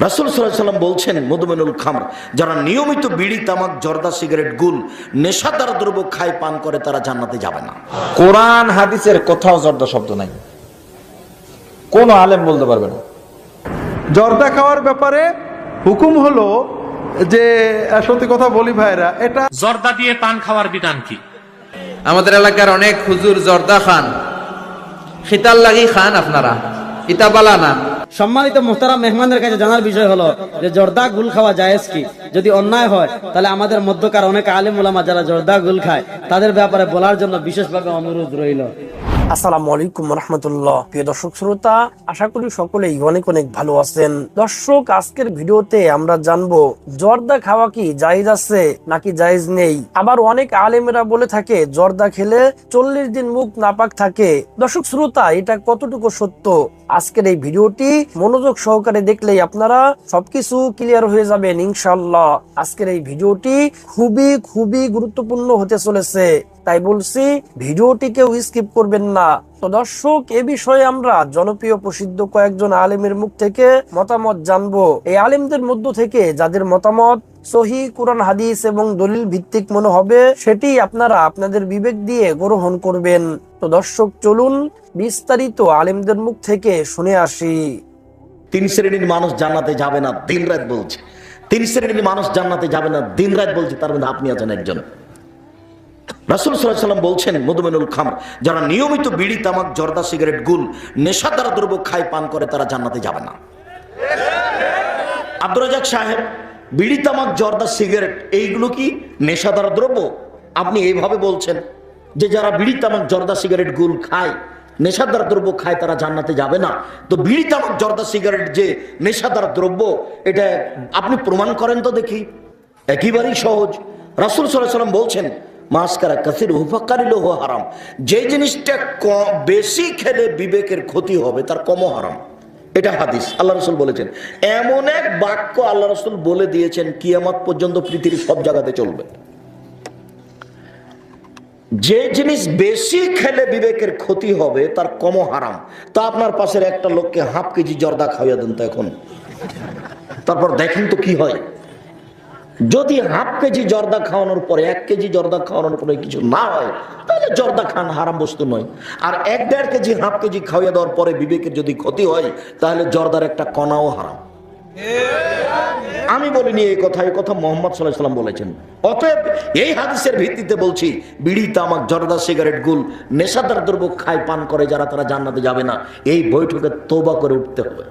রাসূল সাল্লাল্লাহু আলাইহি ওয়াসাল্লাম বলছেন, মদমিনুল খামর, যারা নিয়মিত বিড়ি, তামাক, জর্দা, সিগারেট, গুল, নেশাদার দ্রব্য খায়, পান করে, তারা জান্নাতে যাবে না। কোরআন হাদিসের কোথাও জর্দা শব্দ নাই, কোন আলেম বলতে পারবে না। জর্দা খাওয়ার ব্যাপারে হুকুম হলো যে, সত্যি কথা বলি ভাইরা, এটা জর্দা দিয়ে পান খাওয়ার বিধান কি? আমাদের এলাকার অনেক হুজুর জর্দা খান, খিতাল লাগি খান, আপনারা ইতাবালা না। সম্মানিত মোহতারাম মেহমানদের কাছে জানার বিষয় হলো যে জর্দা গুল খাওয়া জায়েজ কি? যদি অন্যায় হয় তাহলে আমাদের মধ্যকার অনেক আলেম ওলামা যারা জর্দা গুল খায় তাদের ব্যাপারে বলার জন্য বিশেষভাবে অনুরোধ রইল। আসসালামু আলাইকুম রহমতুল্লাহ। প্রিয় দর্শক শ্রোতা, আশা করি সকলেই অনেক অনেক ভালো আছেন। দর্শক, আজকের ভিডিওতে আমরা জানবো জর্দা খাওয়া কি জায়েজ আছে নাকি জায়েজ নেই। আবার অনেক আলেমেরা বলে থাকে জর্দা খেলে 40 দিন মুখ নাপাক থাকে। দর্শক শ্রোতা, এটা কতটুকু সত্য? আজকের এই ভিডিওটি মনোযোগ সহকারে দেখলেই আপনারা সবকিছু ক্লিয়ার হয়ে যাবেন ইনশাআল্লাহ। আজকের এই ভিডিওটি খুবই গুরুত্বপূর্ণ হতে চলেছে, তাই বলছি ভিডিওটিকেও স্কিপ করবেন না। তো দর্শক, এ বিষয়ে আমরা জনপ্রিয় প্রসিদ্ধ কয়েকজন আলেমের মুখ থেকে মতামত জানবো। এই আলেমদের মধ্য থেকে যাদের মতামত সহিহ কুরআন হাদিস এবং দলিল ভিত্তিক মনে হবে, সেটি আপনারা আপনাদের বিবেক দিয়ে গ্রহণ করবেন। তো দর্শক, চলুন বিস্তারিত আলেমদের মুখ থেকে শুনে আসি। 3 শ্রেণীর মানুষ জান্নাতে যাবে না, দিন রাত বলছে। 3 শ্রেণীর মানুষ জান্নাতে যাবে না, দিন রাত বলছে, তার মধ্যে আপনি আছেন একজন। রাসূল সাল্লাল্লাহু আলাইহি ওয়াসাল্লাম বলছেন, মদমিনুল খামর, যারা নিয়মিত বিড়ি, তামাক, জর্দা, সিগারেট, গুল, নেশাদার দ্রব্য খায়, পান করে, তারা জান্নাতে যাবে না। আব্দুর রাজ্জাক সাহেব, বিড়ি, তামাক, জর্দা, সিগারেট এইগুলো কি নেশাদার দ্রব্য? আপনি এইভাবে বলছেন যে যারা বিড়ি, তামাক, জর্দা, সিগারেট, গুল খায়, নেশাদার দ্রব্য খায়, তারা জান্নাতে যাবে না। তো বিড়ি, তামাক, জর্দা, সিগারেট যে নেশাদার দ্রব্য, এটা আপনি প্রমাণ করেন তো দেখি। একেবারেই সহজ। রাসূল সাল্লাল্লাহু আলাইহি ওয়াসাল্লাম বলছেন, মাসকারা কাসির হুফাকারিলহ হারাম, যে জিনিসটা বেশি খেলে বিবেকের ক্ষতি হবে তার কমও হারাম। এটা হাদিস, আল্লাহ রাসূল বলেছেন। এমন এক বাক্য আল্লাহ রাসূল বলে দিয়েছেন, কিয়ামত পর্যন্ত পৃথিবীর সব জায়গাতে চলবে। যে জিনিস বেশি খেলে বিবেকের ক্ষতি হবে তার কমও হারাম। তা আপনার পাশের একটা লোককে 1/2 কেজি জর্দা খাওয়াইয়া দেন তো এখন, তারপর দেখেন তো কি হয়। যদি 1/2 কেজি জর্দা খাওয়ানোর পরে 1 কেজি জর্দা খাওয়ানোর পরে কিছু না হয়, তাহলে জর্দা খান হারাম বস্তু নয়। আর 1-1.5 কেজি 1/2 কেজি খাওয়াইয়া দেওয়ার পরে বিবেকের যদি ক্ষতি হয়, তাহলে জর্দার একটা কণাও হারাম। আমি বলিনি এই কথা, এই কথা মুহাম্মদ সাল্লাল্লাহু আলাইহি ওয়াসাল্লাম বলেছেন। অতএব এই হাদিসের ভিত্তিতে বলছি, বিড়ি, তামাক, জর্দা, সিগারেট, গুল, নেশাদার দ্রব্য খায়, পান করে যারা, তারা জান্নাতে যাবে না। এই বৈঠকে তওবা করে উঠতে হবে।